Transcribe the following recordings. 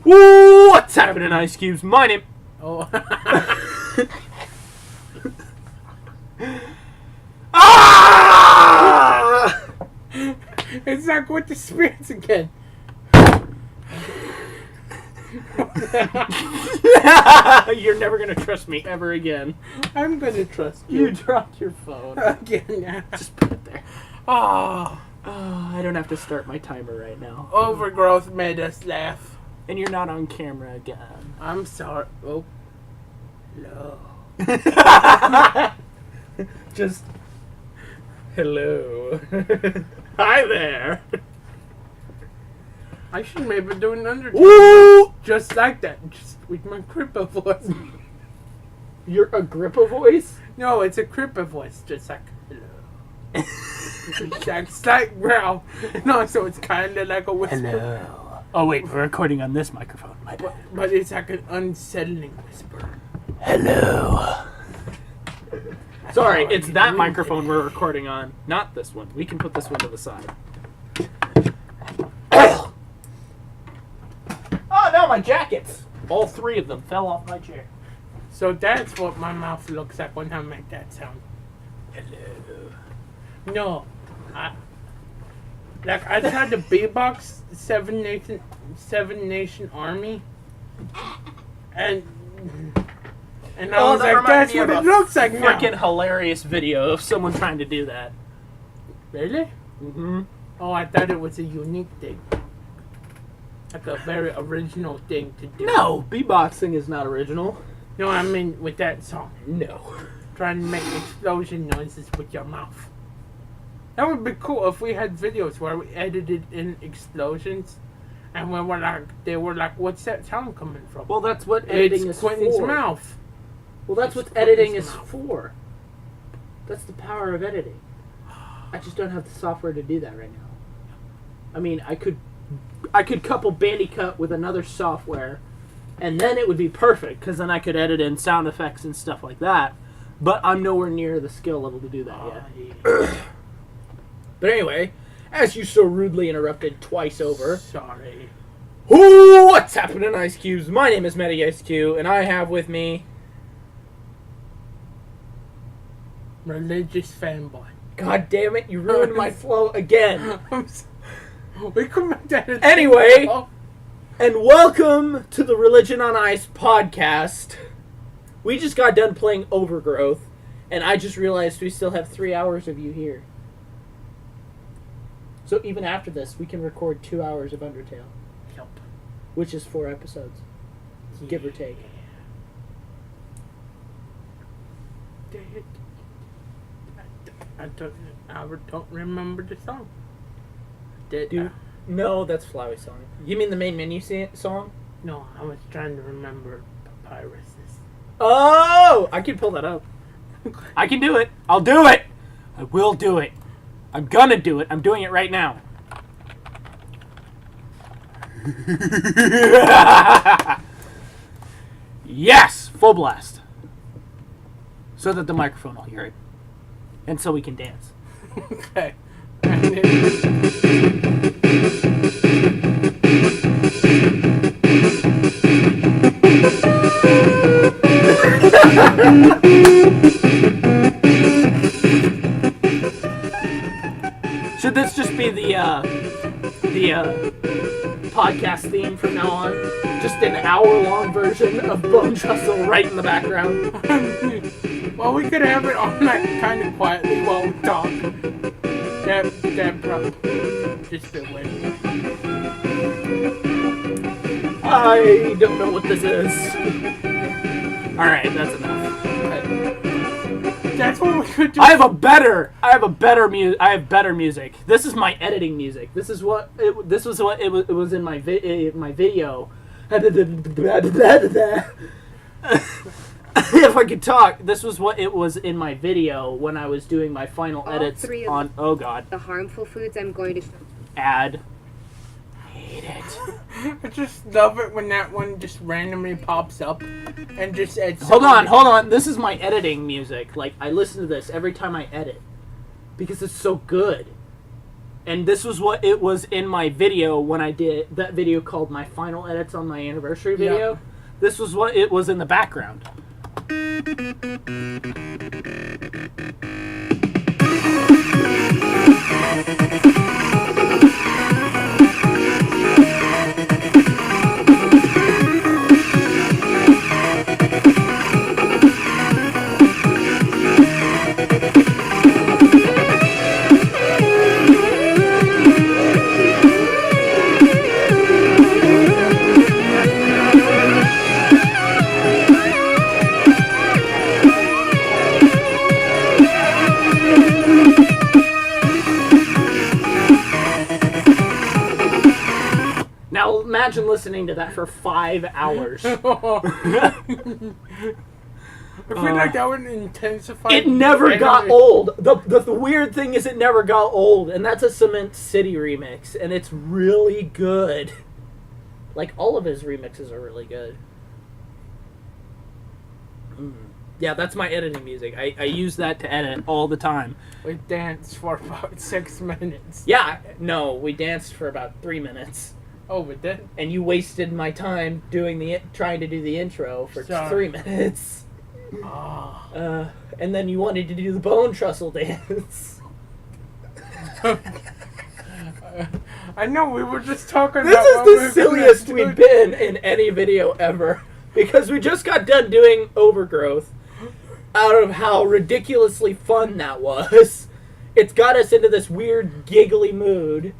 What's happening, Ice Cubes? My name... Oh. Ah! It's not going to spirits again. You're never going to trust me ever again. I'm going to trust you. You dropped your phone. Again. Just put it there. Oh. I don't have to start my timer right now. Overgrowth made us laugh. And you're not on camera again. I'm sorry. Oh. No. Just... Hello. Hi there. I should maybe do an undertone. Woo! Just like that. Just with my Crippa voice. You're a Grippa voice? No, it's a Crippa voice. Just like, hello. It's like growl. No, so it's kind of like a whisper. Hello. Oh, wait, we're recording on this microphone. My bad. But it's like an unsettling whisper. Hello. Sorry, it's that microphone we're recording on, not this one. We can put this one to the side. Oh, no, my jackets! All three of them fell off my chair. So that's what my mouth looks like when I make that sound. Hello. No. I tried the B-Box Seven Nation Army. And I was like, that's what it looks like now. Freaking hilarious video of someone trying to do that. Really? Mm-hmm. Oh, I thought it was a unique thing. Like a very original thing to do. No, beatboxing is not original. No, I mean with that song. No. Trying to make explosion noises with your mouth. That would be cool if we had videos where we edited in explosions, and they were like, "What's that sound coming from?" Well, that's what editing is Quentin's for. mouth. Well, that's what editing is for. That's the power of editing. I just don't have the software to do that right now. I mean, I could couple Bandicut with another software, and then it would be perfect, because then I could edit in sound effects and stuff like that. But I'm nowhere near the skill level to do that yet. But anyway, as you so rudely interrupted twice over. Sorry. What's happening, Ice Cubes? My name is Matty Ice Cube, and I have with me... Religious fanboy. God damn it, you ruined my flow again. We come back to Anyway, and welcome to the Religion on Ice podcast. We just got done playing Overgrowth, and I just realized we still have 3 hours of you here. So even after this, we can record 2 hours of Undertale. Yep. Which is 4 episodes, give or take. I don't remember the song. Dude, no, that's Flowey song. You mean the main menu song? No, I was trying to remember Papyrus's. Oh! I can pull that up. I can do it. I'll do it! I will do it. I'm gonna do it. I'm doing it right now. Yes! Full blast. So that the microphone will hear it. And so we can dance. Okay. Should this just be the podcast theme from now on? Just an hour-long version of Bone Trestle right in the background. Well, we could have it on like kind of quietly while we talk. That probably just a way. I don't know what this is. All right, that's enough. That's what we could do. I have better music. This is my editing music. This was what it was in my video. If I could talk, this was what it was in my video when I was doing my final edits on. Oh God. The harmful foods I'm going to Add. Hate it. I just love it when that one just randomly pops up and just adds. Hold on. This is my editing music. Like, I listen to this every time I edit because it's so good. And this was what it was in my video when I did that video called My Final Edits on My Anniversary video. Yep. This was what it was in the background. Now imagine listening to that for 5 hours. I feel like that would intensify. It never got old. The weird thing is it never got old, and that's a Cement City remix, and it's really good. Like, all of his remixes are really good. Yeah, that's my editing music. I use that to edit all the time. We danced for about 6 minutes. Yeah, no, we danced for about 3 minutes. Oh, we did? And you wasted my time trying to do the intro for 3 minutes. Oh. And then you wanted to do the bone trussel dance. I know, we were just talking This about is the silliest we've been in any video ever. Because we just got done doing Overgrowth out of how ridiculously fun that was. It's got us into this weird giggly mood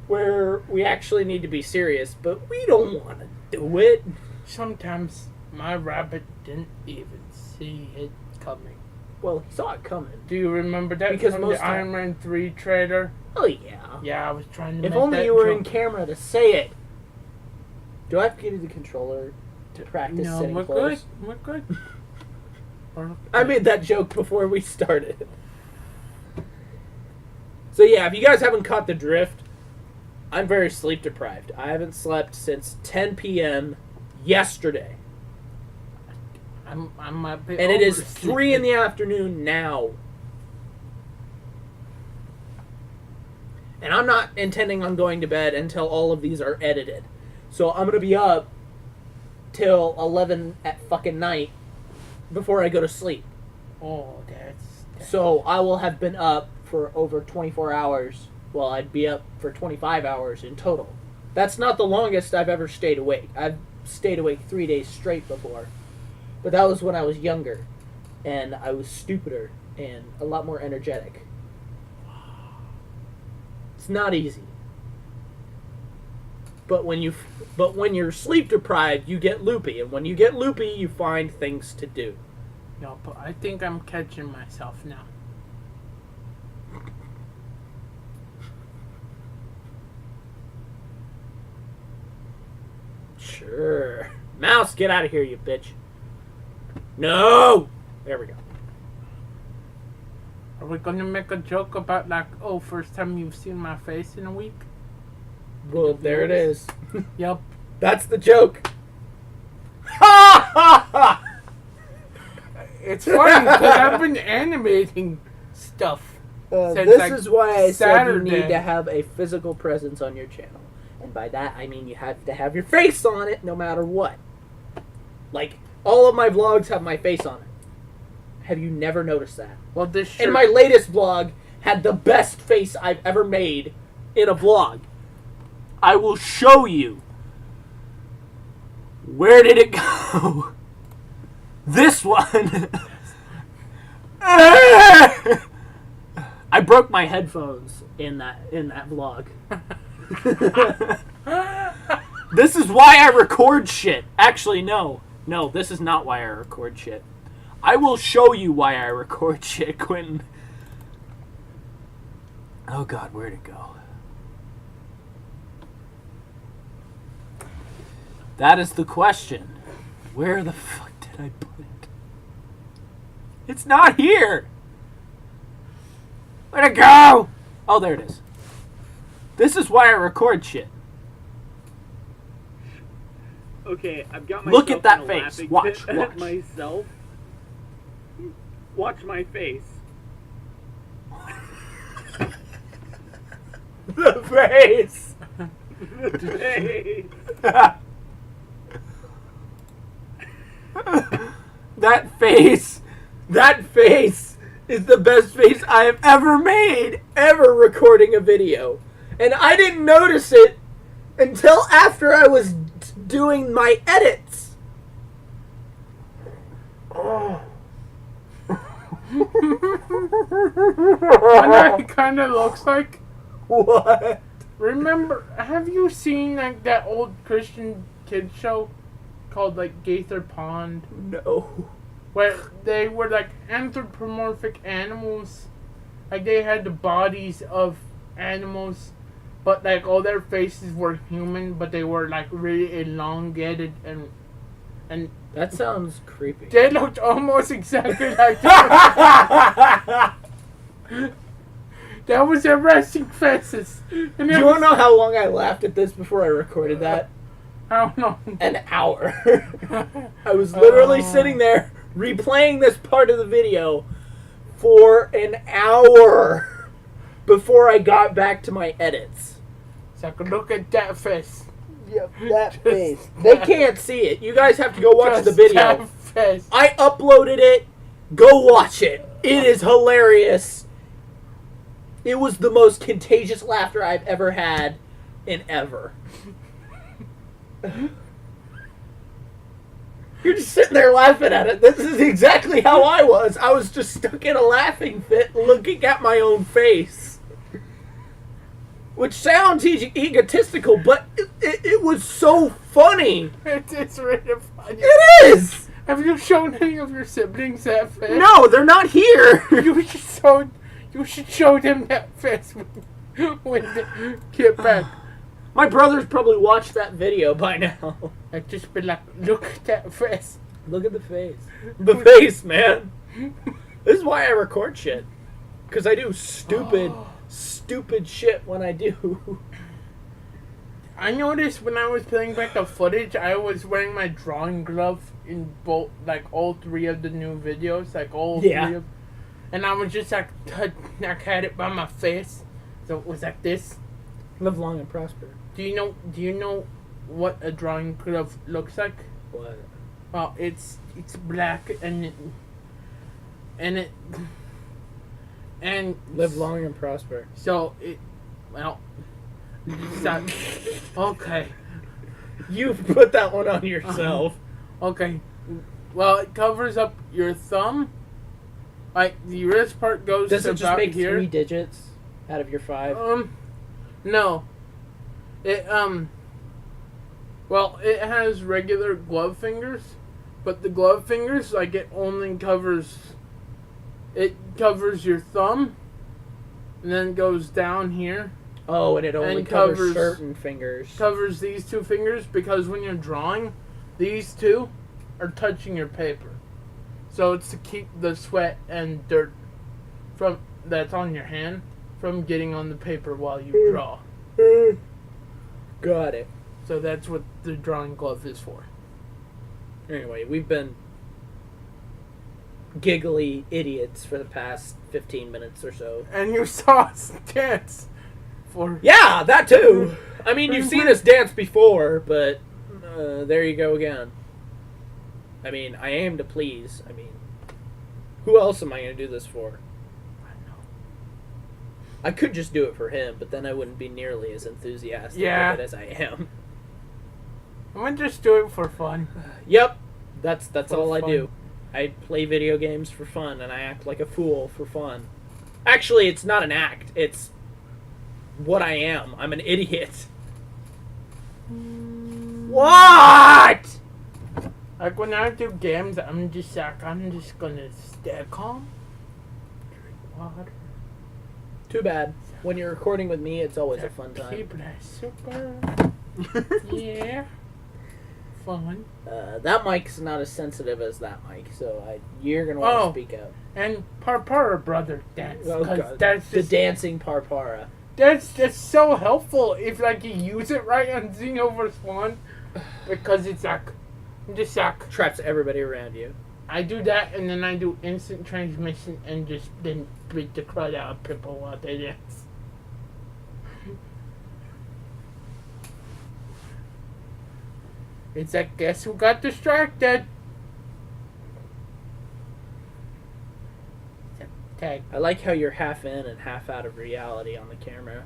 where we actually need to be serious, but we don't want to do it. Sometimes my rabbit didn't even see it coming. Well, he saw it coming. Do you remember that Because from most the Iron Man 3 trailer? Oh, yeah. Yeah, I was trying to If make only that you were in joke. camera to say it. Do I have to give you the controller to practice No, sitting we're close? good. We're good. I made that joke before we started. So yeah, if you guys haven't caught the drift, I'm very sleep deprived. I haven't slept since 10 p.m. yesterday. I'm a bit And it is oversleeping. 3 in the afternoon now. And I'm not intending on going to bed until all of these are edited. So I'm going to be up till 11 at fucking night before I go to sleep. Oh, that's So I will have been up for over 24 hours. Well, I'd be up for 25 hours in total. That's not the longest I've ever stayed awake. I've stayed awake 3 days straight before. But that was when I was younger. And I was stupider and a lot more energetic. It's not easy. But when you're sleep deprived, you get loopy. And when you get loopy, you find things to do. No, but I think I'm catching myself now. Sure. Mouse, get out of here, you bitch. No! There we go. Are we gonna make a joke about like, oh, first time you've seen my face in a week? Well, there it is. Yep. That's the joke. Ha ha ha! It's funny because I've been animating stuff. Since, This like, is why I said you need Saturday. to have a physical presence on your channel. And by that, I mean you have to have your face on it no matter what. Like, all of my vlogs have my face on it. Have you never noticed that? Well, this shirt, And my latest vlog had the best face I've ever made in a vlog. I will show you. Where did it go? This one. I broke my headphones in that vlog. This is why I record shit. Actually, no. No, this is not why I record shit. I will show you why I record shit, Quentin. Oh god, where'd it go? That is the question. Where the fuck did I put it? It's not here! Where'd it go? Oh, there it is. This is why I record shit. Okay, I've got myself Look at that in a face. laughing Watch, fit watch. at myself. Watch my face. The face. Hey. That face is the best face I have ever made, ever recording a video. And I didn't notice it until after I was doing my edits. Oh. It kind of looks like. What? Remember, have you seen like that old Christian kids show called like Gaither Pond, No. where they were like anthropomorphic animals, like they had the bodies of animals, but like all their faces were human, but they were like really elongated and That sounds creepy. they looked almost exactly like that. That was their resting faces. And Do you want to know how long I laughed at this before I recorded that? I don't know. An hour. I was literally sitting there replaying this part of the video for an hour before I got back to my edits. So I could look at that face. Yep, that face. They can't see it. You guys have to go watch the Just video. that face. I uploaded it. Go watch it. It is hilarious. It was the most contagious laughter I've ever had in ever. You're just sitting there laughing at it. This is exactly how I was. I was just stuck in a laughing fit looking at my own face. Which sounds egotistical, but it was so funny. It's really funny. It is! Have you shown any of your siblings that face? No, they're not here. You should show them that face when they get back. My brother's probably watched that video by now. I'd just be like, look at that face. Look at the face. The face, man. This is why I record shit. Because I do stupid shit when I do. I noticed when I was playing back the footage, I was wearing my drawing glove in both, like all three of the new videos, like all three of. And I was just like, I had it by my face, so it was like this. Live long and prosper. Do you know what a drawing glove looks like? What? Well, it's black and Live long and prosper. So okay. You've put that one on yourself. Okay. Well, it covers up your thumb. Like the wrist part goes Does to it just about make here. 3 digits out of your 5? No. It well, it has regular glove fingers, but the glove fingers, like, it only covers your thumb, and then goes down here. Oh, and it only and covers certain fingers. Covers these 2 fingers because when you're drawing, these 2 are touching your paper. So it's to keep the sweat and dirt from that's on your hand from getting on the paper while you draw. Got it. So that's what the drawing glove is for. Anyway, we've been giggly idiots for the past 15 minutes or so. And you saw us dance for... Yeah, that too! I mean, you've seen us dance before, but there you go again. I mean, I aim to please. I mean, who else am I going to do this for? I know. I could just do it for him, but then I wouldn't be nearly as enthusiastic of it as I am. I'm going to just do it for fun. Yep, that's For all I fun. do. I play video games for fun, and I act like a fool for fun. Actually, it's not an act. It's what I am. I'm an idiot. What? Like when I do games, I'm just gonna stay calm, drink water. Too bad. When you're recording with me, it's always a fun time. Keep that super. Yeah. Fun. That mic's not as sensitive as that mic, so you're gonna want to speak up. And Parpara brother dance. Oh 'cause god, that's the just, dancing Parpara. that's just so helpful if like you use it right on Xenoverse 1, because it's like just like Traps everybody around you. I do that and then I do instant transmission and just then beat the crud out of people while they dance. It's like, guess who got distracted? Tag. I like how you're half in and half out of reality on the camera.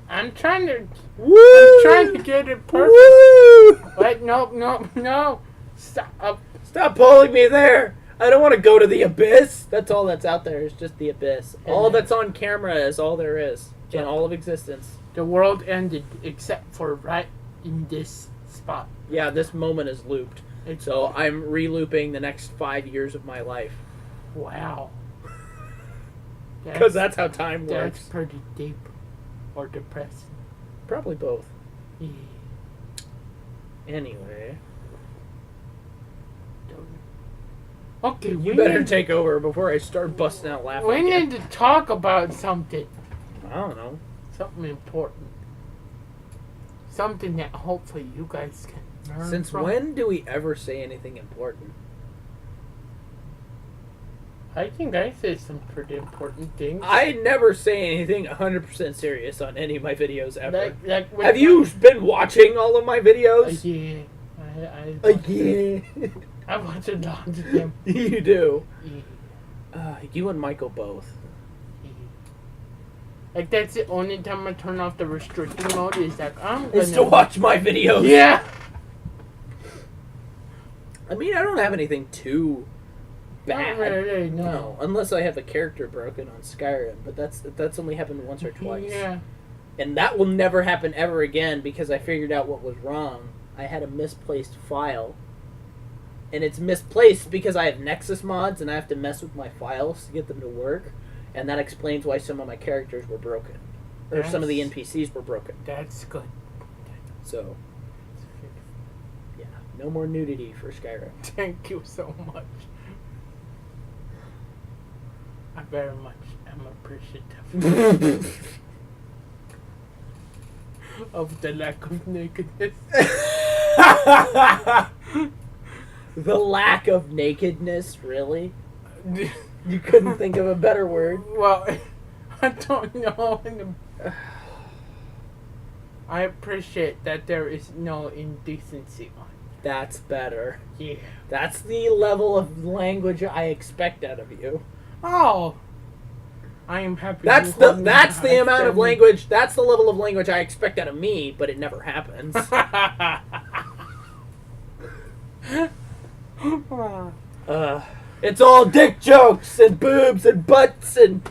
I'm trying to. Woo! I'm trying to get it perfect. Woo! Wait, no. Stop. Stop pulling me there. I don't want to go to the abyss. That's all that's out there is just the abyss. All that's on camera is all there is in all of existence. The world ended except for right in this spot. Yeah, this moment is looped. So I'm re-looping the next 5 years of my life. Wow. Because that's how time works. That's pretty deep. Or depressing. Probably both. Yeah. Anyway. Okay, You better take over before I start busting out laughing We again. need to talk about something. I don't know. Something important. Something that hopefully you guys can learn Since from. when do we ever say anything important? I think I said some pretty important things. I never say anything 100% serious on any of my videos ever. Like Have you been watching all of my videos? Yeah. Yeah. I watch a lot of them. You do. Yeah. You and Michael both. Like, that's the only time I turn off the restricting mode is like, I'm Is to watch my videos. Yeah! I mean, I don't have anything too bad. Not really, no. Unless I have a character broken on Skyrim, but that's only happened once or twice. Yeah. And that will never happen ever again because I figured out what was wrong. I had a misplaced file. And it's misplaced because I have Nexus mods and I have to mess with my files to get them to work. And that explains why some of my characters were broken. Or some of the NPCs were broken. That's good. So, yeah. No more nudity for Skyrim. Thank you so much. I very much am appreciative of the lack of nakedness. The lack of nakedness, really? You couldn't think of a better word? Well, I don't know. I appreciate that there is no indecency on it. That's better. Yeah. That's the level of language I expect out of you. Oh, I am happy. That's the amount of language. That's the level of language I expect out of me, but it never happens. It's all dick jokes and boobs and butts and.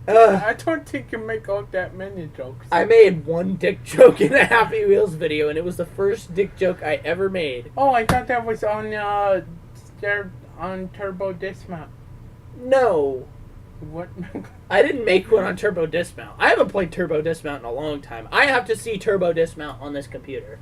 I don't think you make all that many jokes. I made one dick joke in a Happy Wheels video, and it was the first dick joke I ever made. Oh, I thought that was on on Turbo Dismount. No. What? I didn't make one on Turbo Dismount. I haven't played Turbo Dismount in a long time. I have to see Turbo Dismount on this computer.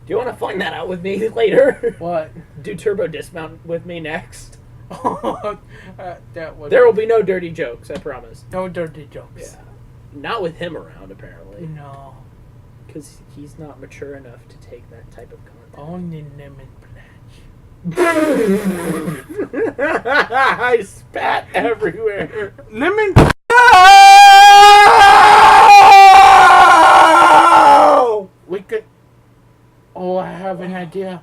Do you want to find that out with me later? What? Do Turbo Dismount with me next. That was. There will be no dirty jokes, I promise. No dirty jokes. Yeah. Not with him around, apparently. No. Because he's not mature enough to take that type of content. Only lemon pledge. I spat everywhere. Lemon. No! We could. Oh, I have an idea.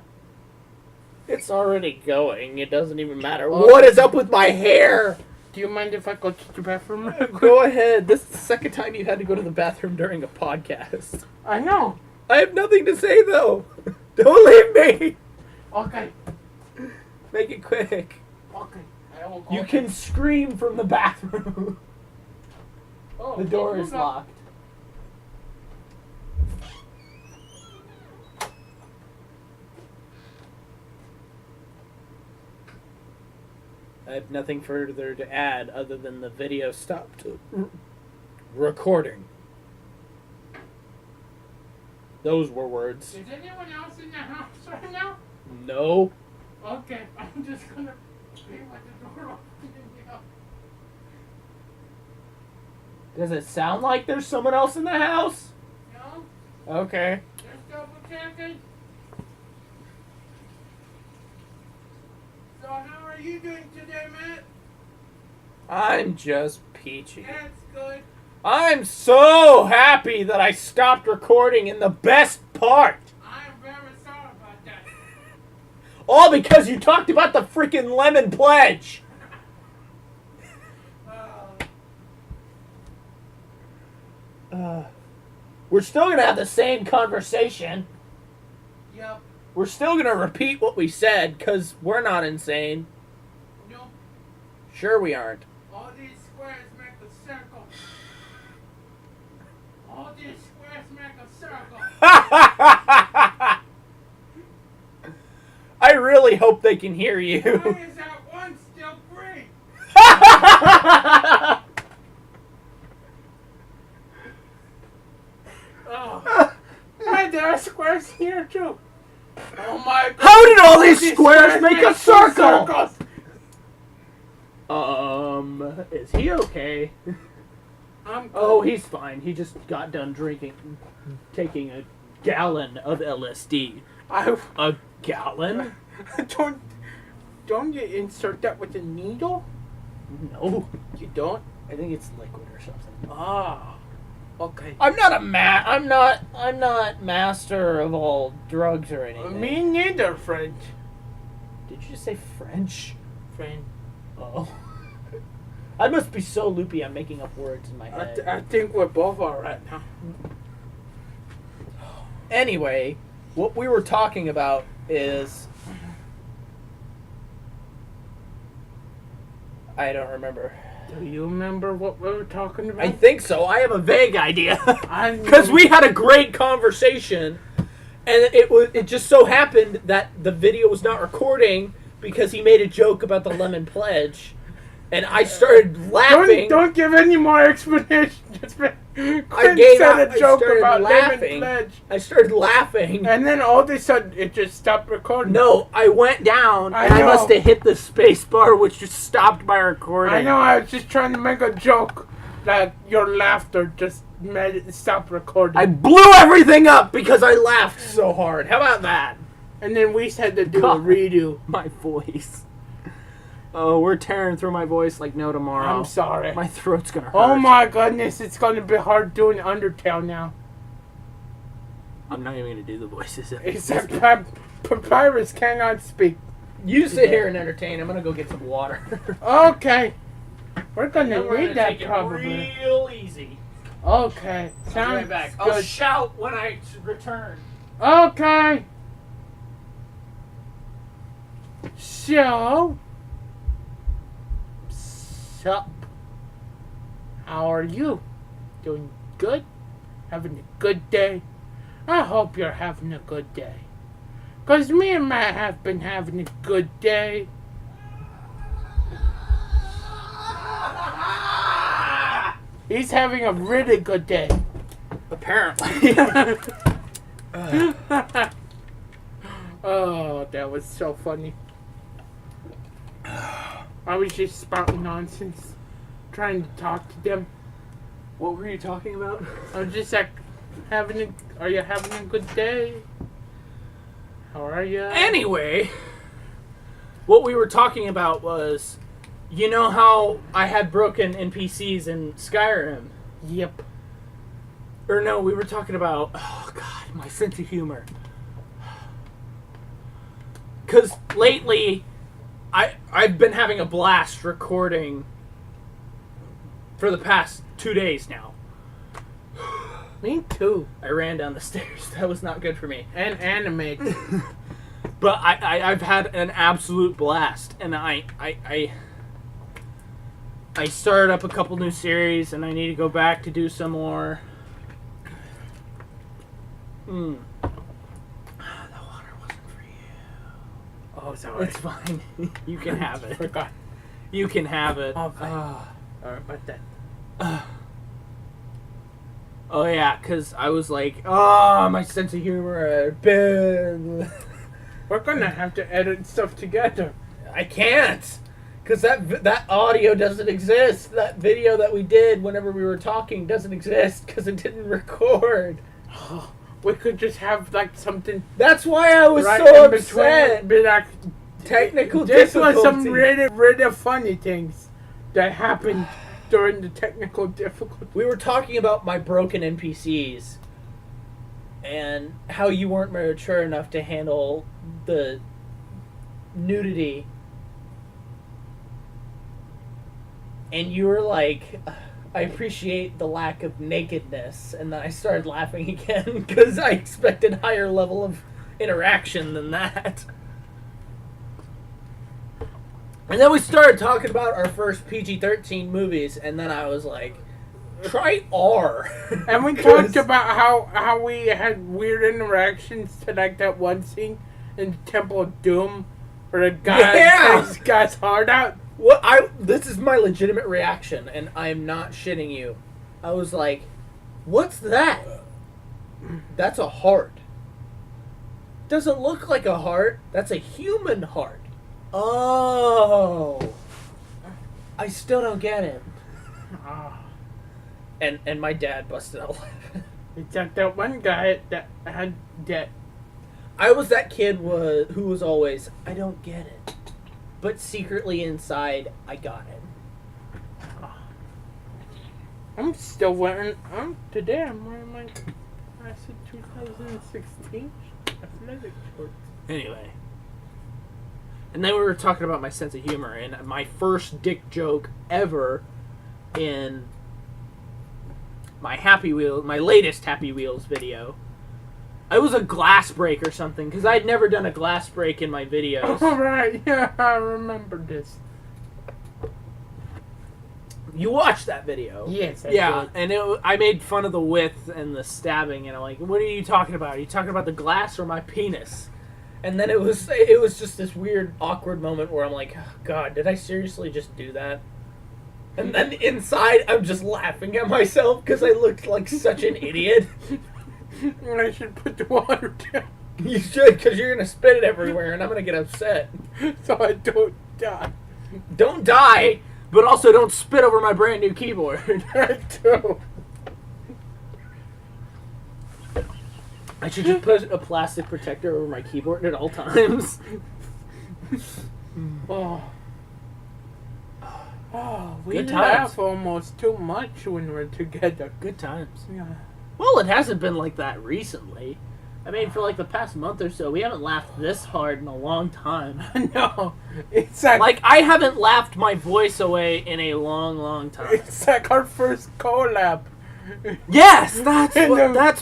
It's already going. It doesn't even matter. What is up with my hair? Do you mind if I go to the bathroom? Go ahead. This is the second time you had to go to the bathroom during a podcast. I know. I have nothing to say, though. Don't leave me. Okay. Make it quick. Okay. I will go. You can scream from the bathroom. Oh, The door is locked. I have nothing further to add other than the video stopped recording. Those were words. Is anyone else in the house right now? No. Okay, I'm just gonna leave the door open. Does it sound like there's someone else in the house? No? Okay. Just double checking. So how are you doing today, Matt? I'm just peachy. That's good. I'm so happy that I stopped recording in the best part. I am very sorry about that. All because you talked about the freaking lemon pledge. We're still gonna have the same conversation. Yep. We're still gonna repeat what we said, because we're not insane. Nope. Sure we aren't. All these squares make a circle. All these squares make a circle. I really hope they can hear you. Why is that one still green? Oh. Hey, there are squares here too. Oh my god. How did all these squares make a two circle? circles. Is he okay? Oh, he's fine. He just got done taking a gallon of LSD. A gallon? Don't you insert that with a needle? No. You don't? I think it's liquid or something. Ah. Okay. I'm not I'm not master of all drugs or anything. Me neither, French. Did you just say French? Friend. Oh. I must be so loopy I'm making up words in my head. I think we're both alright now. Anyway, what we were talking about is... I don't remember. Do you remember what we were talking about? I think so. I have a vague idea. I Because we had a great conversation, and it just so happened that the video was not recording because he made a joke about the lemon pledge, and I started laughing. Don't give any more explanation. Just Quinn I said a joke started about laughing. lemon pledge, I started laughing. and then all of a sudden it just stopped recording. No, I went down, and I know. must have hit the space bar, which just stopped my recording. I know. I was just trying to make a joke that your laughter just made it stop recording. I blew everything up because I laughed so hard. How about that? And then we had to do a God. redo. My voice. Oh, we're tearing through my voice like no tomorrow. I'm sorry. My throat's gonna hurt. Oh my goodness, it's going to be hard doing Undertale now. I'm not even gonna do the voices. Except Papyrus cannot speak. You sit here and entertain. I'm gonna go get some water. Okay. We're going to And we're need gonna that take it probably. real easy. Okay. I'll be Sounds right back. I'll good. shout when I return. Okay. So, sup? How are you? Doing good? Having a good day? I hope you're having a good day. 'Cause me and Matt have been having a good day. He's having a really good day. Apparently. Oh, that was so funny. I was just spouting nonsense, trying to talk to them. What were you talking about? I was just like, are you having a good day? How are you? Anyway, what we were talking about was, you know how I had broken NPCs in Skyrim? Yep. Or no, we were talking about, oh god, my sense of humor. Because lately, I've been having a blast recording for the past 2 days now. Me too. I ran down the stairs. That was not good for me. And animate. But I've had an absolute blast. And I started up a couple new series, and I need to go back to do some more. The water wasn't for you. Oh, sorry. It's fine. You can have it. Forgot. You can have it. Okay. Alright, about that. Oh yeah, because I was like, oh, my sense of humor. We're gonna have to edit stuff together. I can't. Because that audio doesn't exist. That video that we did whenever we were talking doesn't exist because it didn't record. We could just have like something That's why I was right so in upset. between. Be like, Technical this was some difficulty. really, really funny things that happened during the technical difficulty. We were talking about my broken NPCs. and how you weren't mature enough to handle the nudity. And you were like, I appreciate the lack of nakedness. And then I started laughing again because I expected higher level of interaction than that. And then we started talking about our first PG-13 movies, and then I was like, try R. And we talked about how we had weird interactions to like that one scene in the Temple of Doom where the guy takes the guy's heart out. This is my legitimate reaction, and I'm not shitting you. I was like, what's that? That's a heart. Doesn't look like a heart. That's a human heart. Oh. I still don't get it. And my dad busted out laughing. It's like that one guy that had that. I was that kid who was always, I don't get it. But secretly inside, I got it. I'm still wearing. Today I'm wearing my class of 2016 athletic shorts. Anyway. And then we were talking about my sense of humor, and my first dick joke ever in my my latest Happy Wheels video. I was a glass break or something, because I'd never done a glass break in my videos. Oh, right. Yeah, I remember this. You watched that video. Yes, I Yeah, did. and I made fun of the width and the stabbing, and I'm like, what are you talking about? Are you talking about the glass or my penis? And then it was just this weird, awkward moment where I'm like, oh, God, did I seriously just do that? And then inside, I'm just laughing at myself because I looked like such an idiot. I should put the water down. You should, because you're going to spit it everywhere, and I'm going to get upset. So I don't die. Don't die, but also don't spit over my brand new keyboard. I do. I should just put a plastic protector over my keyboard at all times. Oh. Oh, we Good laugh times. almost too much when we're together. Good times. Yeah. Well, it hasn't been like that recently. I mean, for like the past month or so, we haven't laughed this hard in a long time. No, it's like I haven't laughed my voice away in a long, long time. it's like our first collab. Yes, that's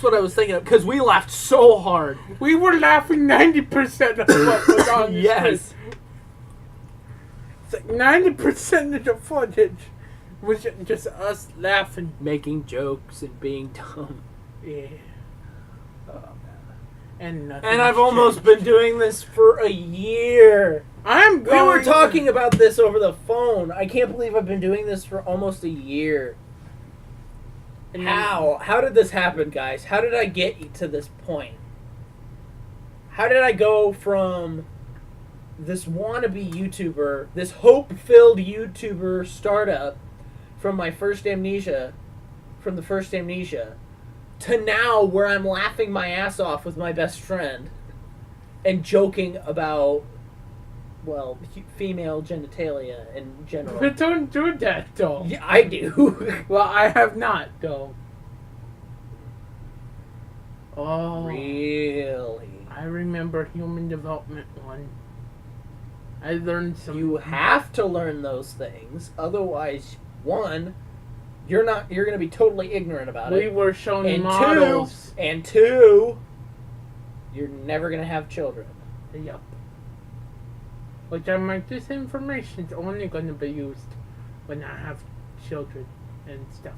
what I was thinking of, because we laughed so hard. We were laughing 90% of what was on the Yes. screen. It's like 90% of the footage was just us laughing. Making jokes and being dumb. Yeah. Oh, man. And nothing. And I've almost been doing this for a year. I'm We going. were talking about this over the phone. I can't believe I've been doing this for almost a year. And How? How did this happen, guys? How did I get to this point? How did I go from this wannabe YouTuber, this hope-filled YouTuber startup from the first Amnesia, to now where I'm laughing my ass off with my best friend and joking about, well, female genitalia in general. But don't do that, though. Yeah, I do. Well, I have not, though. Oh. Really? I remember Human Development 1. I learned some. You have to learn those things, otherwise, one, you're going to be totally ignorant about We it. were shown And models. two, you're never going to have children. Yup. Which I'm like, this information's only going to be used when I have children and stuff.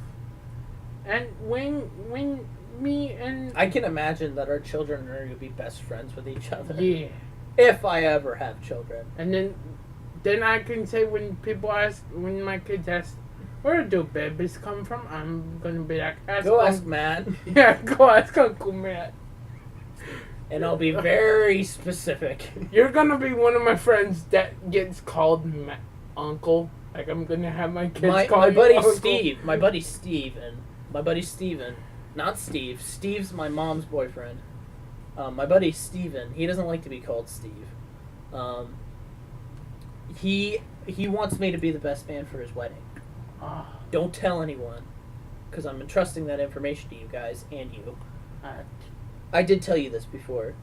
And when me and I can imagine that our children are going to be best friends with each other. yeah, If I ever have children. and then I can say when my kids ask, where do babies come from? I'm gonna be like, Go ask Matt. Yeah, go ask Uncle Matt. And I'll be very specific. You're gonna be one of my friends that gets called Uncle. Like I'm gonna have my kids call My you buddy Uncle. Steve. My buddy Steven. Not Steve. Steve's my mom's boyfriend. My buddy Steven. He doesn't like to be called Steve. He wants me to be the best man for his wedding. Oh, Don't tell anyone, because I'm entrusting that information to you guys and you. I did tell you this before.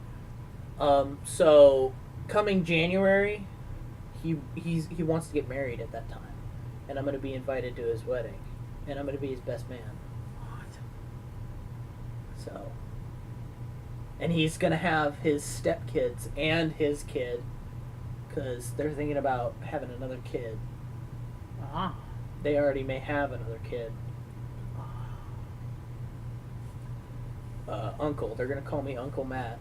So coming January, he wants to get married at that time, and I'm going to be invited to his wedding, and I'm going to be his best man. So, and he's going to have his stepkids and his kid, because they're thinking about having another kid. Ah. They already may have another kid. Uncle. They're going to call me Uncle Matt.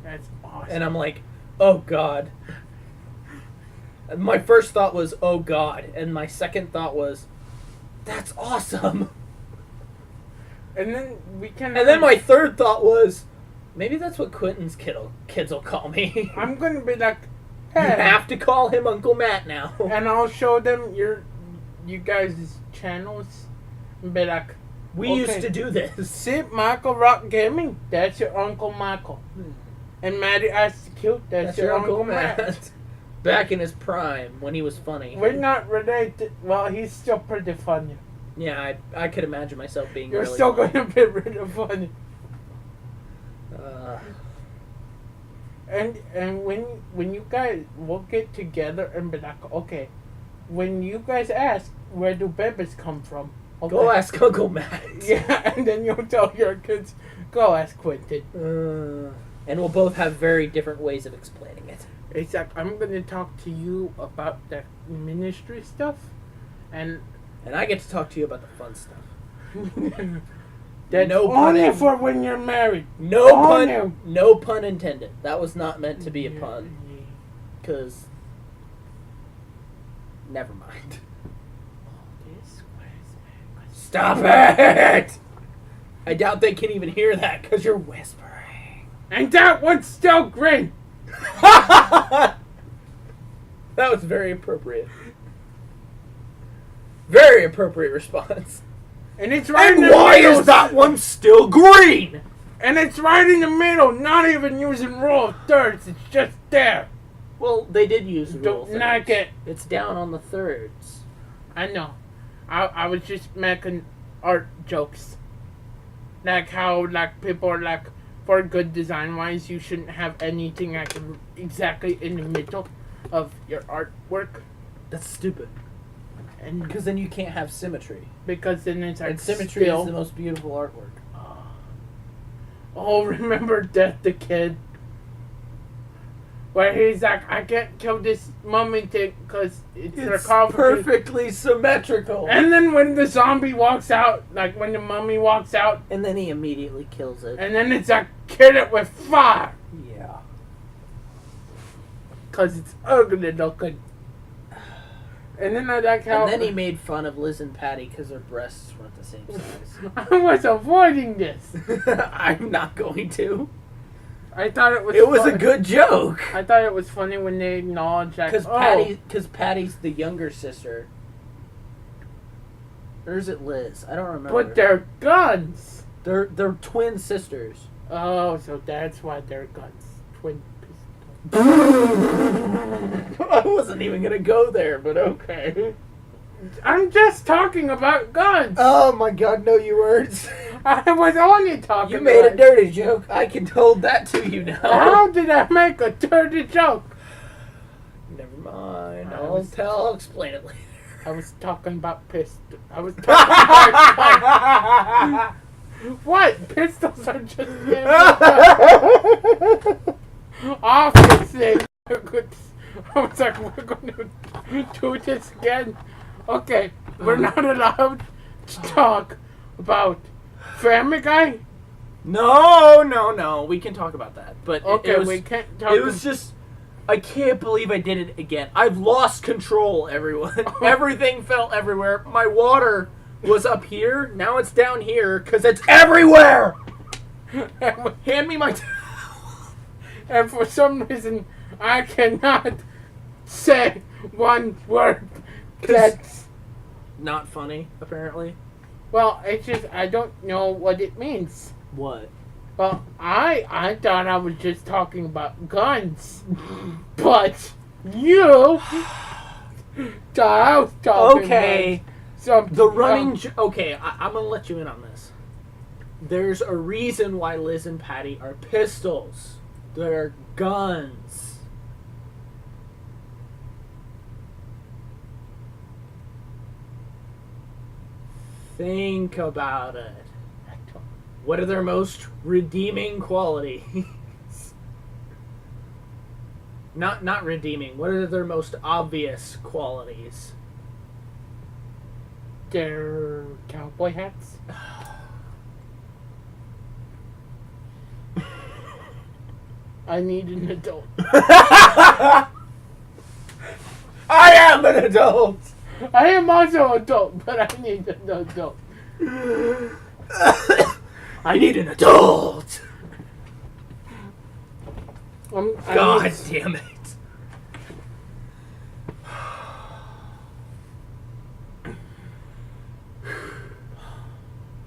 That's awesome. And I'm like, oh God. My first thought was, oh God. And my second thought was, that's awesome. And then we can. And then my third thought was, maybe that's what Quentin's kids will call me. I'm gonna be like, You hey, have to call him Uncle Matt now. and I'll show them you guys' channels, and be like, We okay, used to do this. see, Michael Rock Gaming, that's your Uncle Michael. And Maddie Ice Cute, that's your Uncle Matt. Back in his prime, when he was funny. We're not related. Well, he's still pretty funny. Yeah, I could imagine myself being You're really still funny. going to be really funny. And when you guys will get together and be like, okay, when you guys ask, where do babies come from? Okay. Go ask Uncle Matt. Yeah, and then you'll tell your kids, go ask Quentin. And we'll both have very different ways of explaining it. It's like, I'm going to talk to you about the ministry stuff, and I get to talk to you about the fun stuff. that's No pun only in- for when you're married. No Oh, pun. No pun intended. That was not meant to be a pun. Because, never mind. Stop it! I doubt they can even hear that because you're whispering. And that one's still green. That was very appropriate. Very appropriate response. And it's right in And the why middle. is that one still green? And it's right in the middle, not even using rule of thirds. It's just there. Well, they did use rule Don't knock thirds. it. It's down on the thirds. I know. I was just making art jokes. Like how people are like, for good design wise, you shouldn't have anything like exactly in the middle of your artwork. That's stupid. And Because then you can't have symmetry. because then it's like And symmetry still. is the most beautiful artwork. Oh, remember Death the Kid? Where he's like, I can't kill this mummy thing because it's sarcophagus. perfectly symmetrical. And then when the zombie walks out, like when the mummy walks out, And then he immediately kills it. and then it's like, kill it with fire. Yeah. Because it's ugly looking. And then I like how... And then he made fun of Liz and Patty because their breasts weren't the same size. I was avoiding this. I'm not going to. I thought it was It was a fun- good joke. I thought it was funny when they acknowledged that, Because Patty's the younger sister. Or is it Liz? I don't remember. but they're guns. They're twin sisters. Oh, so that's why they're guns. Twin pistols. I wasn't even gonna go there, but okay. I'm just talking about guns. Oh my God, no, you weren't. I was only talking You made a about... dirty joke. I can hold that to you now. How did I make a dirty joke? Never mind. I I'll explain it later. I was talking about pistols. I was talking about guns. What? Pistols are just obviously. I was like, we're going to do this again. Okay, we're not allowed to talk about Family Guy. No. We can talk about that. But Okay, it was, we can't talk. it was just... I can't believe I did it again. I've lost control, everyone. Everything fell everywhere. My water was up here. Now it's down here because it's everywhere. Hand me my towel. And for some reason, I cannot say one word. That's Not funny, apparently. well. It's just I don't know what it means. What? Well, I thought I was just talking about guns, but you thought I was talking Okay. about something. The running... okay, I'm going to let you in on this. There's a reason why Liz and Patty are pistols. They're guns. Think about it. What are their most redeeming qualities? Not redeeming. What are their most obvious qualities? Their cowboy hats. I need an adult. I am an adult. I am also an adult, but I need an adult. I need an adult. God damn it.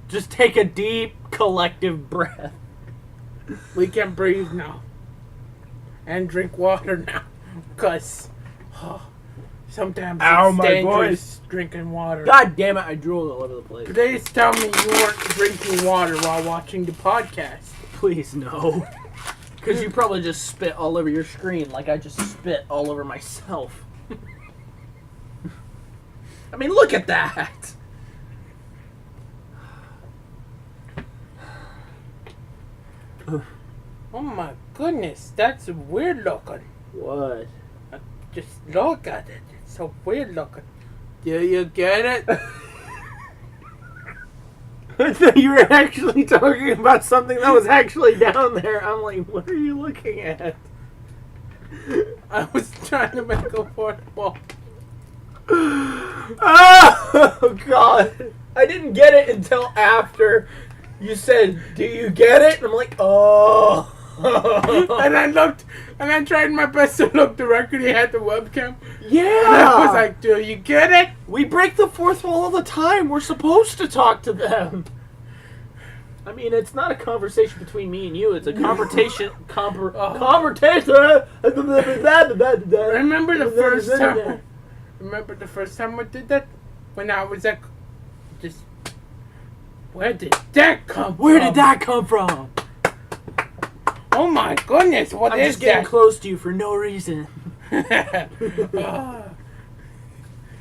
Just take a deep collective breath. We can breathe now. And drink water now. Because sometimes it's dangerous drinking water. God damn it, I drooled all over the place. Please tell me you weren't drinking water while watching the podcast. Please, no. Because you probably just spit all over your screen like I just spit all over myself. I mean, look at that. Oh my goodness, that's weird looking. What? Just look at it. It's so weird looking. Do you get it? I thought you were actually talking about something that was actually down there. I'm like, what are you looking at? I was trying to make a fourth ball. Oh, God. I didn't get it until after you said, do you get it? And I'm like, oh. And I looked, and I tried my best to look directly at the webcam. Yeah. And I was like, do you get it? We break the fourth wall all the time. We're supposed to talk to them. I mean, it's not a conversation between me and you. It's a conversation. Conversation. Remember the first time? Remember the first time we did that? When I was like, just, where did that come from? Where did that come from? Oh my goodness, what I'm is just getting that? close to you for no reason.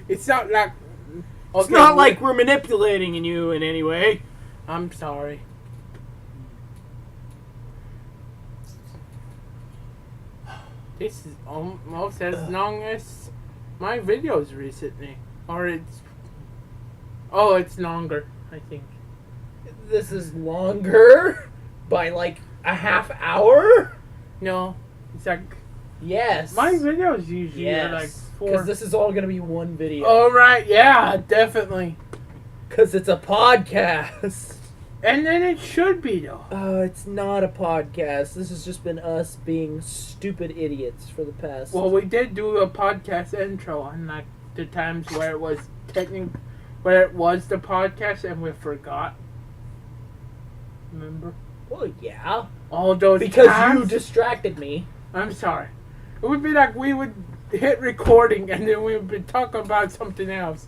It's not like... It's not like we're manipulating you in any way. I'm sorry. This is almost as long as my videos recently. Or it's... Oh, it's longer, I think. This is longer by like a half hour? No, it's like... Yes. My videos usually are like 4... Because this is all going to be one video. Oh, right, yeah, definitely. Because it's a podcast. And then it should be, though. It's not a podcast. This has just been us being stupid idiots for the past... Well, we did do a podcast intro on like the times where it was where it was the podcast and we forgot. Remember? Well, yeah. All those Because times? you distracted me. I'm sorry. It would be like we would hit recording and then we would be talking about something else.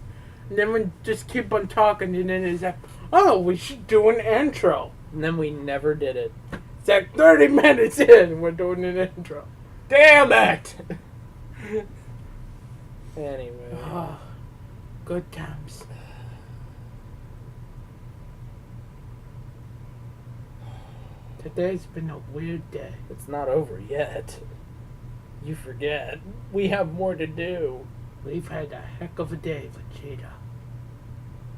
And then we'd just keep on talking and then it's like, oh, we should do an intro. And then we never did it. It's like 30 minutes in, we're doing an intro. Damn it! Anyway. Oh, good times. Today's been a weird day. It's not over yet. You forget. We have more to do. We've had a heck of a day, Vegeta.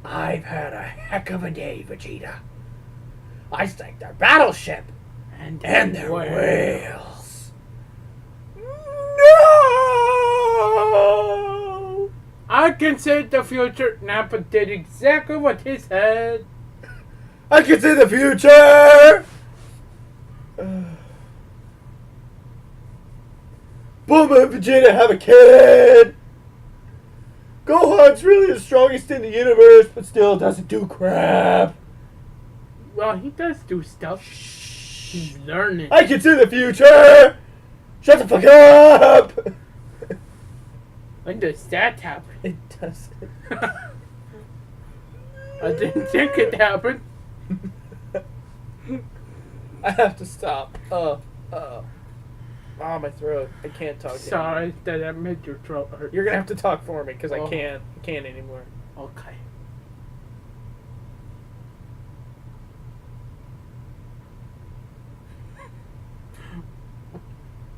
I've had a heck of a day, Vegeta. I sank their battleship. And their whales. whales. No! I can say the future. Nappa did exactly what he said. I can see the future! Bulma and Vegeta have a kid! Gohan's really the strongest in the universe, but still doesn't do crap. Well, he does do stuff. He's learning. I can see the future! Shut the fuck up! When does that happen? It doesn't. I didn't think it happened. I have to stop. My throat. I can't talk. Sorry that I made your throat hurt. You're gonna have to talk for me because I Oh. can't anymore. Okay.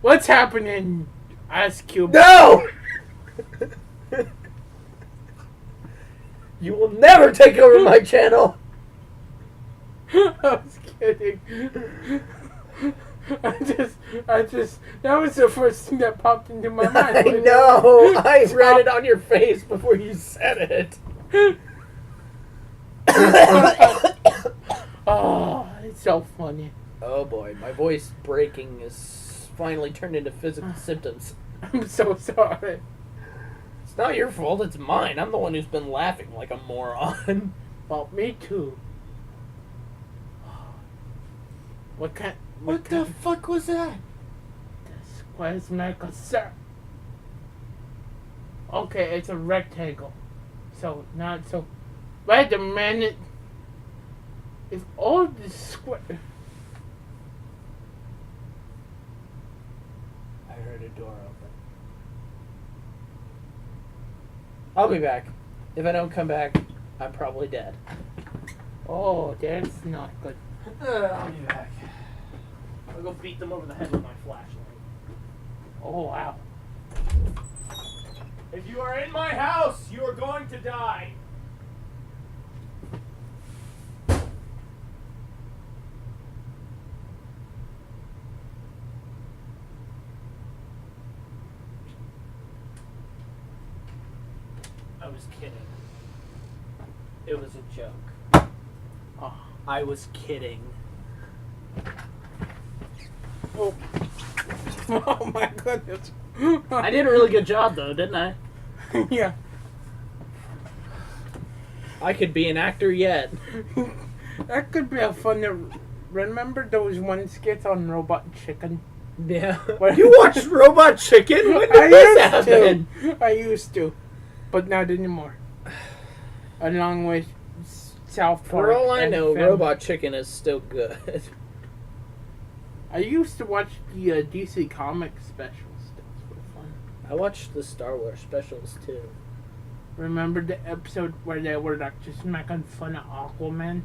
What's happening, Ice Cube? No! You will never take over my channel. I was kidding. I just, that was the first thing that popped into my mind. I know. I read it on your face before you said it. Oh, it's so funny. Oh boy, my voice breaking is finally turned into physical symptoms. I'm so sorry. It's not your fault, it's mine. I'm the one who's been laughing like a moron. Well, me too. What the fuck was that? This was Michael, sir. Okay, it's a rectangle. So, not so... Wait a minute. If all the square... I heard a door open. I'll be back. If I don't come back, I'm probably dead. Oh, that's not good. I'll be back. I'll go beat them over the head with my flashlight. Oh, wow. If you are in my house, you are going to die. I was kidding. It was a joke. Oh. I was kidding. Oh. Oh my goodness. I did a really good job though, didn't I? Yeah. I could be an actor yet. That could be a fun... Remember those one skits on Robot Chicken? Yeah. What? You watched Robot Chicken? When did I this used happen? to. I used to. But not anymore. Along with South Park. For all I and know, Family. Robot Chicken is still good. I used to watch the DC Comics specials. Those were fun. I watched the Star Wars specials too. Remember the episode where they were like just making fun of Aquaman?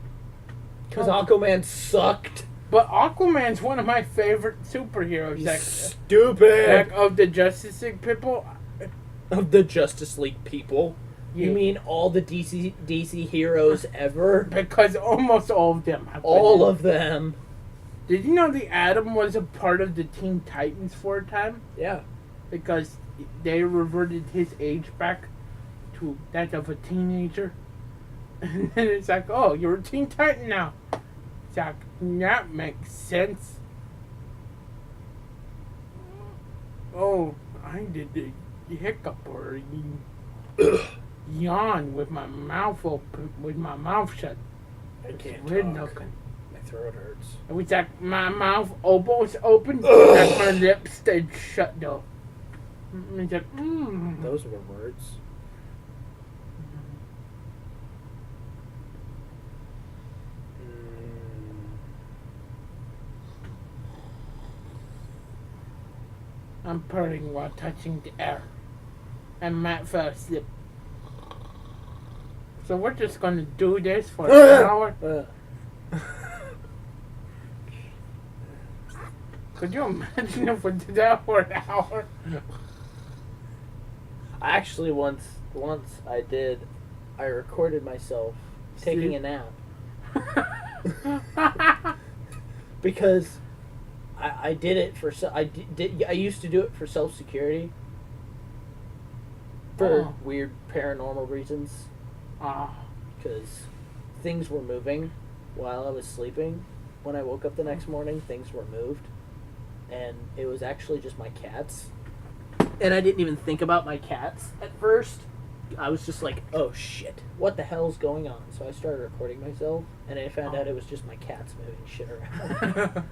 Because Aquaman sucked. But Aquaman's one of my favorite superheroes. He's Like stupid. of the Justice League people. Of the Justice League people. Yeah. You mean all the DC heroes ever? Because almost all of them have All been. of them. Did you know the Atom was a part of the Teen Titans for a time? Yeah. Because they reverted his age back to that of a teenager. And then it's like, oh, you're a Teen Titan now. It's like, that makes sense. Oh, I did the hiccup or yawn with my mouth open, with my mouth shut. I can't Weird talk. looking. My throat hurts. It was like my mouth almost open, like my lips stayed shut though. It's like, Those were words. I'm purring while touching the air. And Matt fell asleep. So we're just gonna do this for an hour. Could you imagine if we did that for an hour? Actually, once I recorded myself taking a nap because I did it for I used to do it for self-security for Oh. weird paranormal reasons because things were moving while I was sleeping. When I woke up the next morning, things were moved, and it was actually just my cats. And I didn't even think about my cats at first. I was just like, oh shit, what the hell's going on? So I started recording myself, and I found out it was just my cats moving shit around.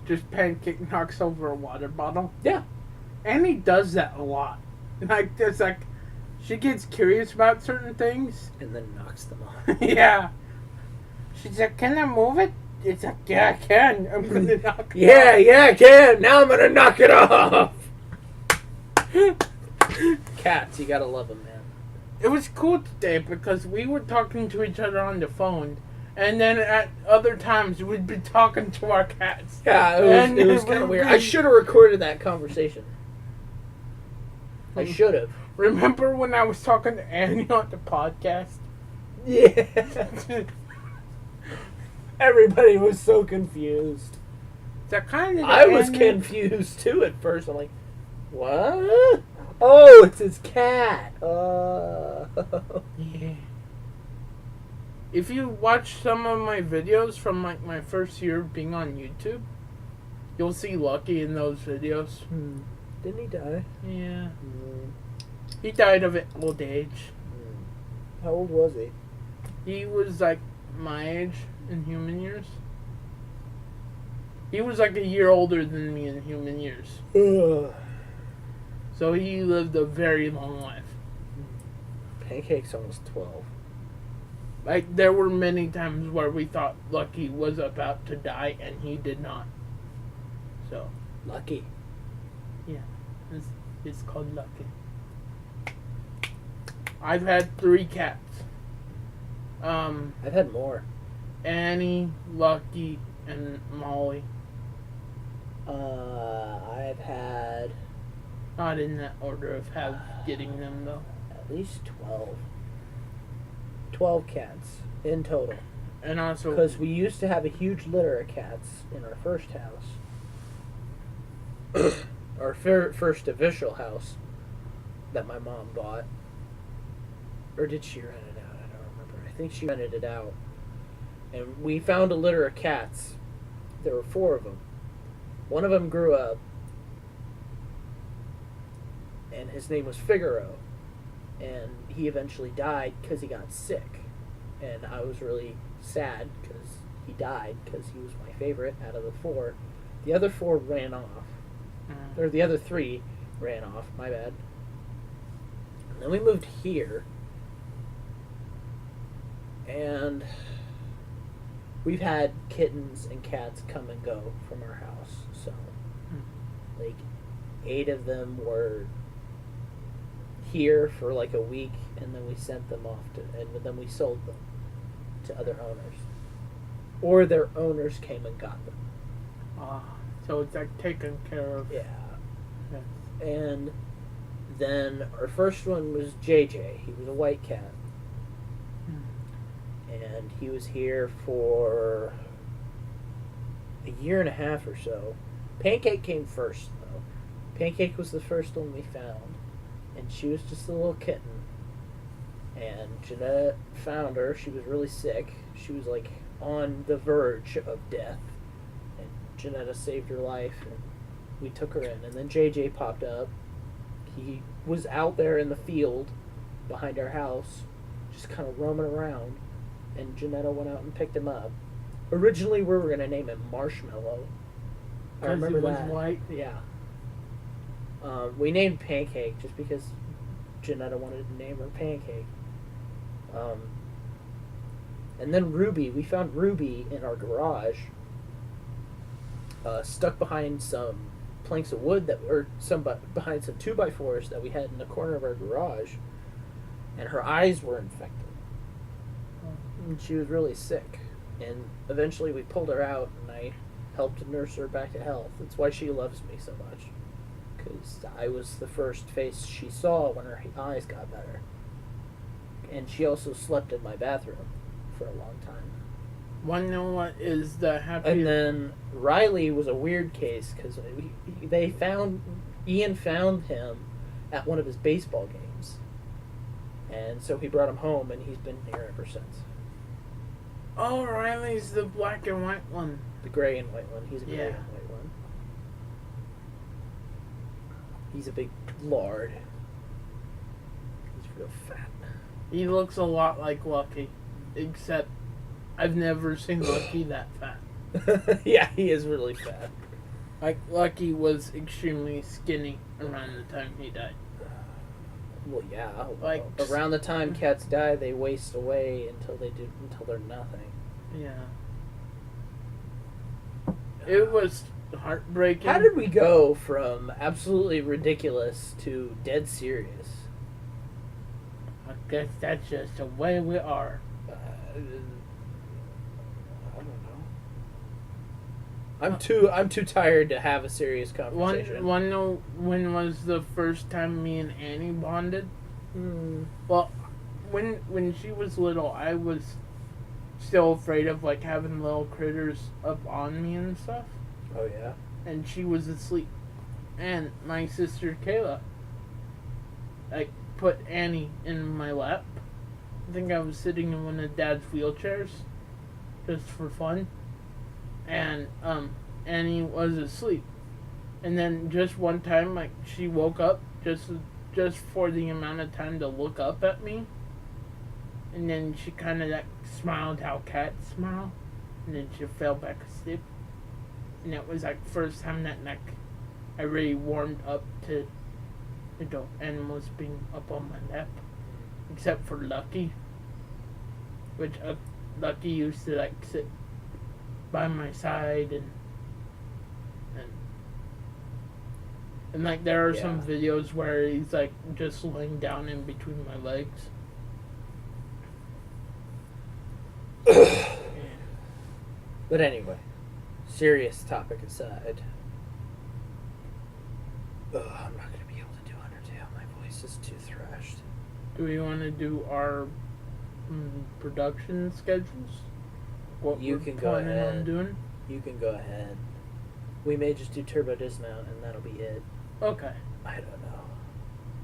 Just Pancake knocks over a water bottle. Yeah. Annie does that a lot. Like, there's like, she gets curious about certain things. And then knocks them off. Yeah. She's like, can I move it? It's like, yeah, I can. I'm gonna knock it Yeah, off. yeah, I can. Now I'm gonna knock it off. Cats, you gotta love them, man. It was cool today because we were talking to each other on the phone, and then at other times we'd be talking to our cats. Yeah, And it was it kind of would weird. be- I should have recorded that conversation. I should have. Remember when I was talking to Annie on the podcast? Yeah. Everybody was so confused. That kind of. I was confused too at first. I'm like, what? Oh, it's his cat. Yeah. If you watch some of my videos from like my first year of being on YouTube, you'll see Lucky in those videos. Didn't he die? Yeah. He died of old age. How old was he? He was like my age in human years. He was like a year older than me in human years. So he lived a very long life. Pancake's almost 12. Like, there were many times where we thought Lucky was about to die, and he did not. So, Lucky. it's called Lucky. I've had 3 cats. I've had more. Annie, Lucky, and Molly. I've had Not in that order of getting them, though. at least 12. 12 cats in total. And also... Because we used to have a huge litter of cats in our first house. Our first official house that my mom bought. Or did she rent it out? I don't remember. I think she rented it out. And we found a litter of cats. There were 4 of them. One of them grew up. And his name was Figaro. And he eventually died because he got sick. And I was really sad because he died because he was my favorite out of the 4. The other 4 ran off. Or the other 3 ran off, my bad. And then we moved here. And we've had kittens and cats come and go from our house. So, like, 8 of them were here for like a week, and then we sent them off and then we sold them to other owners. Or their owners came and got them. So it's like taken care of. Yeah. Yes. And then our first one was JJ. He was a white cat. And he was here for a year and a half or so. Pancake came first, though. Pancake was the first one we found. And she was just a little kitten. And Jeanette found her. She was really sick. She was like on the verge of death. And Janetta saved her life. And we took her in. And then JJ popped up. He was out there in the field behind our house, just kind of roaming around. And Janetta went out and picked him up. Originally, we were going to name him Marshmallow. I remember he was that. white. Yeah. We named Pancake just because Janetta wanted to name her Pancake. And then Ruby. We found Ruby in our garage, stuck behind some planks of wood behind some 2x4s that we had in the corner of our garage, and her eyes were infected. And she was really sick. And eventually we pulled her out, and I helped nurse her back to health. That's why she loves me so much. Because I was the first face she saw when her eyes got better. And she also slept in my bathroom for a long time. Want to know what is the happy... And then Riley was a weird case, because Ian found him at one of his baseball games. And so he brought him home, and he's been here ever since. Oh, Riley's the black and white one. The gray and white one. He's a gray Yeah. and white one. He's a big lard. He's real fat. He looks a lot like Lucky, except I've never seen Lucky that fat. Yeah, he is really fat. Like, Lucky was extremely skinny around the time he died. Well, yeah. Like, around the time cats die, they waste away until they're nothing. Yeah. It was heartbreaking. How did we go from absolutely ridiculous to dead serious? I guess that's just the way we are. I don't know. I'm too tired to have a serious conversation. When was the first time me and Annie bonded? Hmm. Well, when she was little, I was still afraid of like having little critters up on me and stuff. Oh yeah. And she was asleep. And my sister Kayla, like, put Annie in my lap. I think I was sitting in one of Dad's wheelchairs, just for fun. And Annie was asleep. And then just one time, like, she woke up just for the amount of time to look up at me. And then she kind of like smiled how cats smile. And then she fell back asleep. And it was like the first time that like I really warmed up to adult animals being up on my lap. Except for Lucky. Which Lucky used to like sit by my side and like there are some videos where he's like just laying down in between my legs. But anyway, serious topic aside. I'm not going to be able to do Undertale. My voice is too thrashed. Do we want to do our production schedules? What You we're can go planning ahead. on doing? You can go ahead. We may just do Turbo Dismount and that'll be it. Okay. I don't know.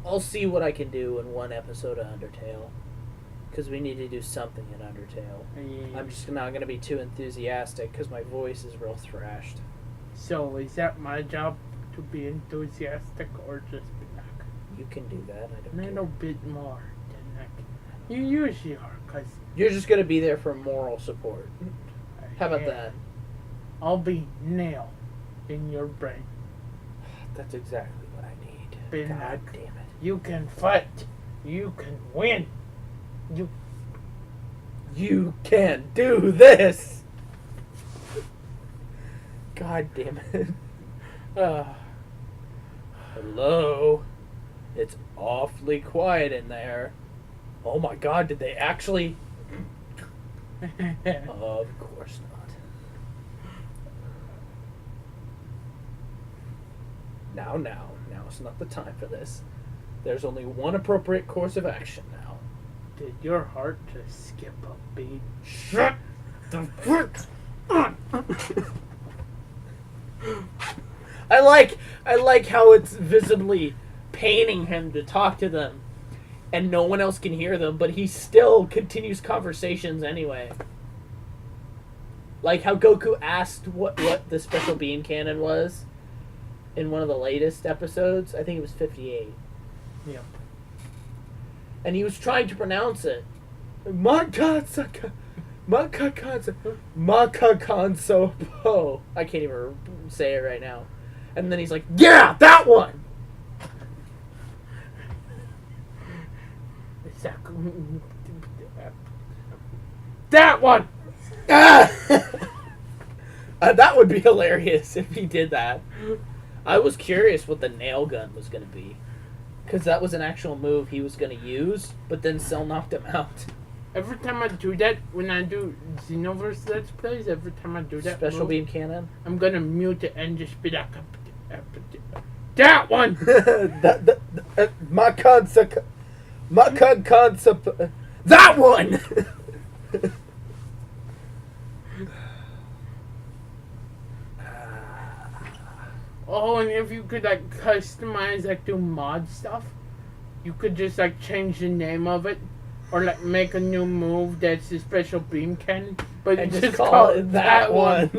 I'll see what I can do in one episode of Undertale. Because we need to do something in Undertale. Yeah. I'm just not going to be too enthusiastic because my voice is real thrashed. So is that my job to be enthusiastic or just be like You can do that. I don't a care. little bit more than like you usually are? Cause You're just going to be there for moral support. How about that? I'll be nail in your brain. That's exactly what I need. Been God like, damn it. You can fight. You can win. You can do this! God damn it. Hello? It's awfully quiet in there. Oh my god, did they actually? Of course not. Now's not the time for this. There's only one appropriate course of action now. Did your heart just skip a beat? Shut the fuck up! I like how it's visibly paining him to talk to them, and no one else can hear them, but he still continues conversations anyway. Like how Goku asked what the special beam cannon was in one of the latest episodes. I think it was 58. Yeah. And he was trying to pronounce it. Makakanso. I can't even say it right now. And then he's like, yeah, that one! That one! Ah! That would be hilarious if he did that. I was curious what the nail gun was going to be. Because that was an actual move he was going to use, but then Cell knocked him out. Every time I do that, when I do Xenoverse Let's Plays, every time I do that Special move, beam cannon? I'm gonna mute it and just be like, that one! That one! Oh, and if you could like customize, like do mod stuff, you could just like change the name of it, or like make a new move that's a special beam cannon, but And you just call it that one.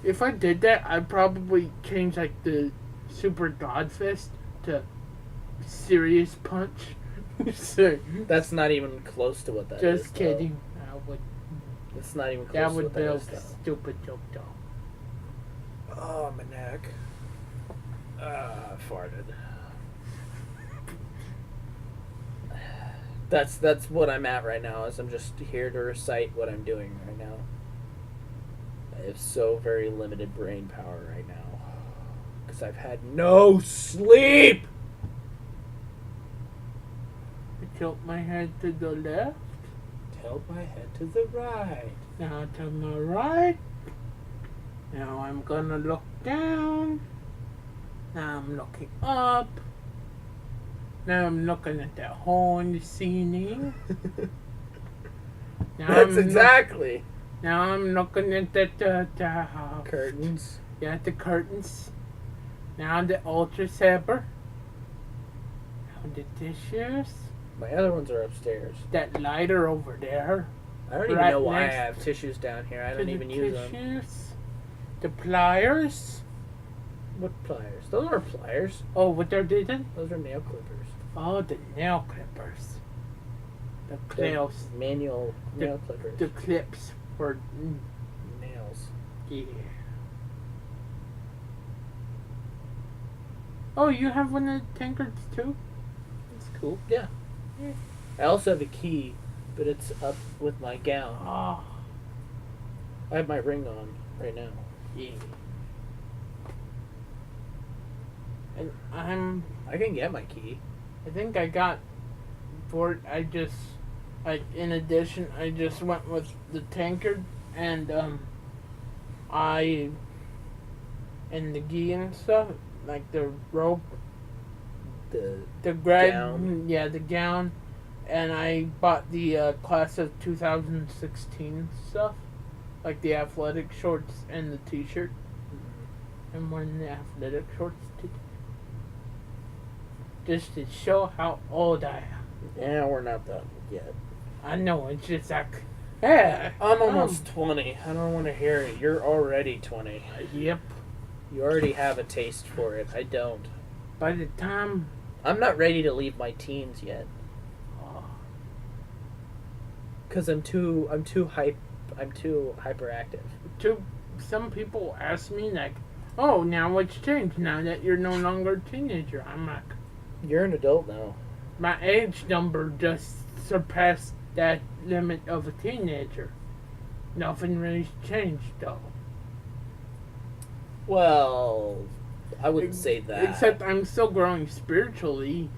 If I did that, I'd probably change like the Super God Fist to Serious Punch. So, That's not even close to what that is. just kidding. I would. It's not even close That to would what be that a is, though. stupid joke, though. Oh, my neck. I farted. That's what I'm at right now. Is I'm just here to recite what I'm doing right now. I have so very limited brain power right now because I've had no sleep. Tilt my head to the left. Tilt my head to the right. Now to my right. Now I'm gonna look down. Now I'm looking up. Now I'm looking at that hole in the ceiling. Now That's exactly. Now I'm looking at the Curtains. Yeah, the curtains. Now the ultra saber. Now the tissues. My other ones are upstairs. That lighter over there. I don't even Right know why I next have tissues down here. I to don't the even use them. tissues. The pliers. What pliers? Those aren't pliers. Oh, what are they then? Those are nail clippers. Oh, the nail clippers. The They're nails. manual nail clippers. The clips for Nails. yeah. Oh, you have one of the tankards too? That's cool. Yeah. I also have a key, but it's up with my gown. Oh, I have my ring on right now. yeah. And I can get my key. I think I got in addition, I just went with the tankard and and the gi and stuff, like the rope, the gown. yeah, the gown, and I bought the class of 2016 stuff, like the athletic shorts and the t-shirt. I'm wearing the athletic shorts today. Just to show how old I am. Yeah, we're not done yet. I know, it's just like, yeah. I'm almost 20. I don't want to hear it. You're already 20. Yep. You already have a taste for it. I don't. By the time... I'm not ready to leave my teens yet. Cause I'm too hyperactive. Some people ask me like, oh, now what's changed now that you're no longer a teenager? I'm like, You're an adult now. my age number just surpassed that limit of a teenager. Nothing really changed though. Well, I wouldn't say that. Except I'm still growing spiritually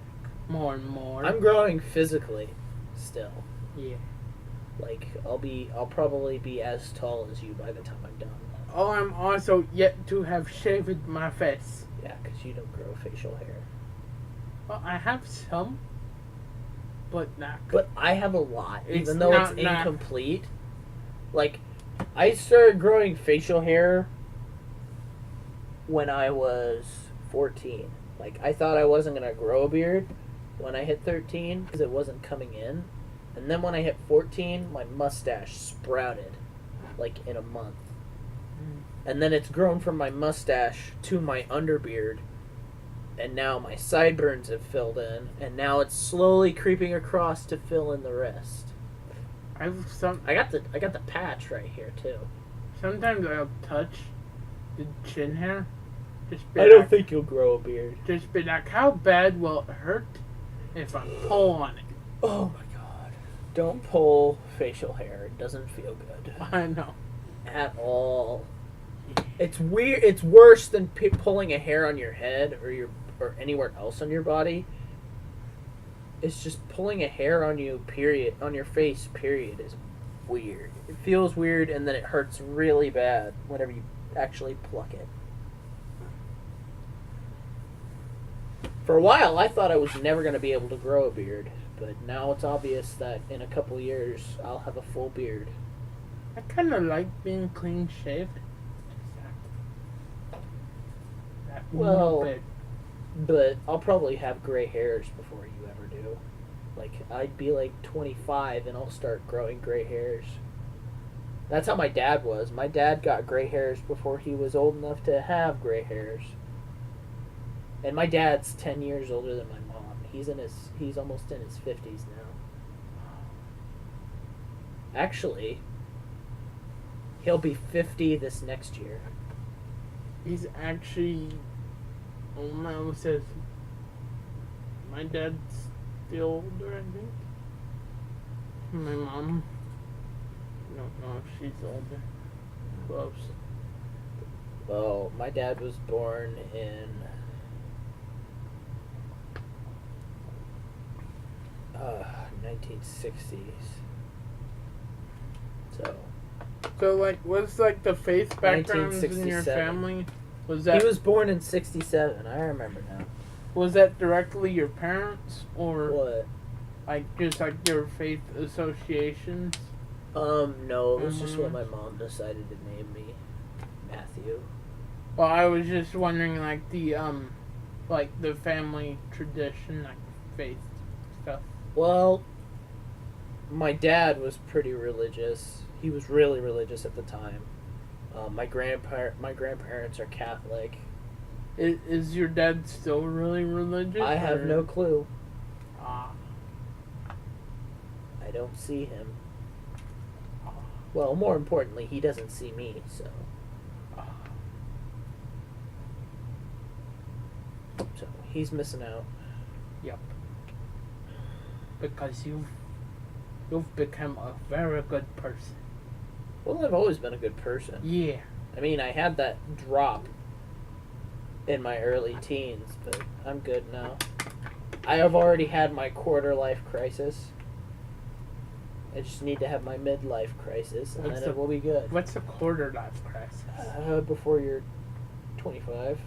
more and more. I'm growing physically still. Yeah. Like I'll probably be as tall as you by the time I'm done. Oh, I'm also yet to have shaved my face. Yeah, because you don't grow facial hair. Well, I have some, but not. But I have a lot, It's even though not- it's not- incomplete. Like, I started growing facial hair when I was 14. Like, I thought I wasn't going to grow a beard when I hit 13 because it wasn't coming in. And then when I hit 14, my mustache sprouted, like, in a month. And then it's grown from my mustache to my underbeard. And now my sideburns have filled in. And now it's slowly creeping across to fill in the rest. I got the patch right here too. Sometimes I'll touch the chin hair. Just be I don't like, think you'll grow a beard. Just be like, how bad will it hurt if I pull on it? Oh my god. Don't pull facial hair. It doesn't feel good. I know. At all. It's weird. It's worse than pulling a hair on your head or anywhere else on your body. It's just pulling a hair on you, period, on your face, period, is weird. It feels weird, and then it hurts really bad whenever you actually pluck it. For a while, I thought I was never going to be able to grow a beard, but now it's obvious that in a couple years, I'll have a full beard. I kind of like being clean shaved. Well, but I'll probably have gray hairs before you ever do. Like, I'd be like 25 and I'll start growing gray hairs. That's how my dad was. My dad got gray hairs before he was old enough to have gray hairs. And my dad's 10 years older than my mom. He's almost in his 50s now. Actually, he'll be 50 this next year. He's actually almost as my dad's still older, I think. My mom. I don't know if she's older. Close. Well, my dad was born in 1960s. So, like, what's, like, the faith backgrounds in your 1967. family? Was that He was born in 67. I remember now. was that directly your parents, or What? like just like your faith associations? No, it was just what my mom decided to name me. Matthew. Well, I was just wondering, like the family tradition, like faith stuff. Well, my dad was pretty religious. He was really religious at the time. My grandparents are Catholic. Is your dad still really religious? I have no clue. Ah. I don't see him. Well, more importantly, he doesn't see me, so. So, he's missing out. Yep. Because you've become a very good person. Well, I've always been a good person. Yeah. I mean, I had that drop in my early teens, but I'm good now. I have already had my quarter life crisis. I just need to have my midlife crisis, and then it will be good. What's a quarter life crisis? Before you're 25.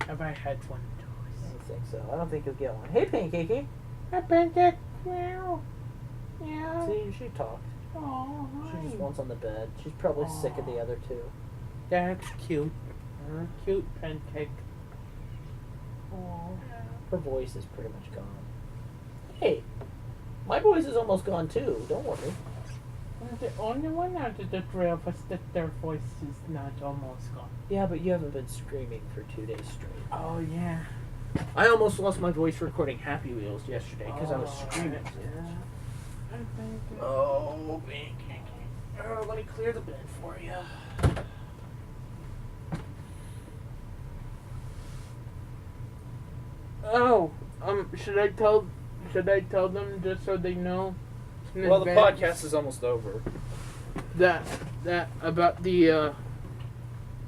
Have I had one I twice? don't think so. I don't think you'll get one. Hey, Pancakey. I pancake. Meow. Yeah. See, she talked. Oh, She just wants on the bed. She's probably sick of the other two. That's cute. Cute pancake. Her voice is pretty much gone. Hey, my voice is almost gone too. Don't worry. I'm the only one out of the three of us that their voice is not almost gone. Yeah, but you haven't been screaming for 2 days straight. Oh, yeah. I almost lost my voice recording Happy Wheels yesterday because I was screaming. Oh, pancake. Oh, let me clear the bed for you. Oh, should I tell them just so they know? in Well, the advance podcast is almost over. that about the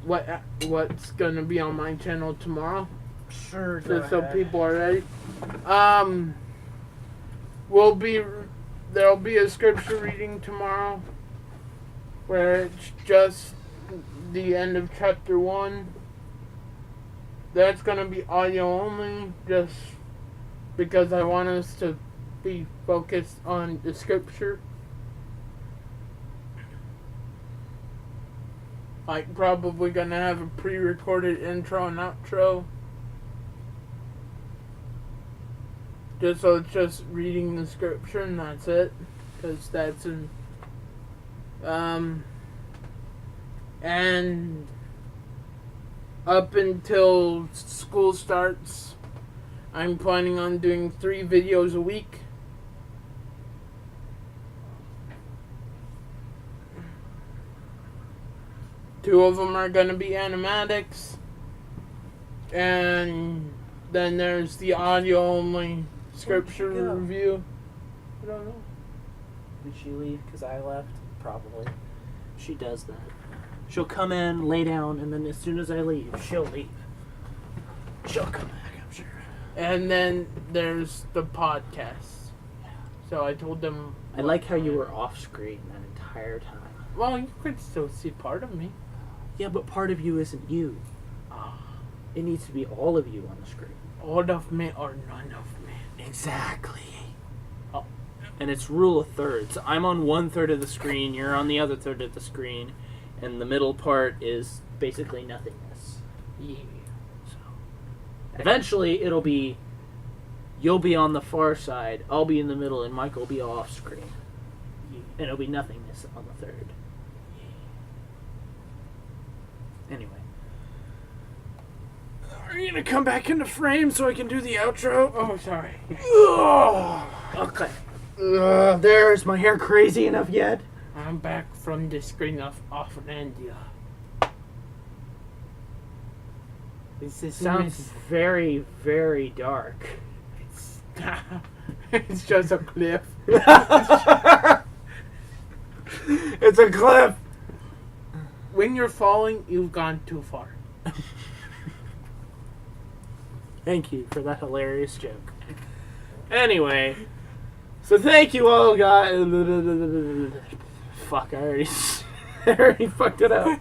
what's gonna be on my channel tomorrow, Sure, just so people are ready. There'll be a scripture reading tomorrow, where it's just the end of chapter 1. That's gonna be audio only, just because I want us to be focused on the scripture. Like, probably gonna have a pre-recorded intro and outro. Just so it's just reading the scripture and that's it. Because that's in... And... up until school starts, I'm planning on doing 3 videos a week. Two of them are going to be animatics. And then there's the audio only scripture Where'd she go? review. I don't know. Did she leave because I left? Probably. She does that. She'll come in, lay down, and then as soon as I leave, she'll leave. She'll come back, I'm sure. And then there's the podcast. So I told them... I like how you were off screen that entire time. Well, you could still see part of me. Yeah, but part of you isn't you. It needs to be all of you on the screen. All of me or none of me. Exactly. Oh. And it's rule of thirds. I'm on 1/3 of the screen, you're on the other third of the screen, and the middle part is basically nothingness. Yeah. So eventually it'll be you'll be on the far side, I'll be in the middle, and Mike will be off screen. And it'll be nothingness on the third. Anyway. Are you gonna come back into frame so I can do the outro? Oh, sorry. Okay. There's my hair crazy enough yet? I'm back from the screen of India. This Sounds very, very dark. It's, it's just a cliff. It's a cliff. When you're falling, you've gone too far. Thank you for that hilarious joke. Anyway, so thank you all, guys. Fuck, I already fucked it up.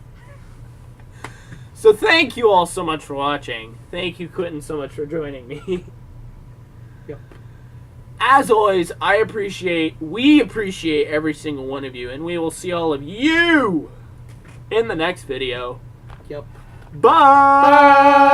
So thank you all so much for watching. Thank you, Quentin, so much for joining me. Yep. As always, we appreciate every single one of you, and we will see all of you in the next video. Yep. Bye!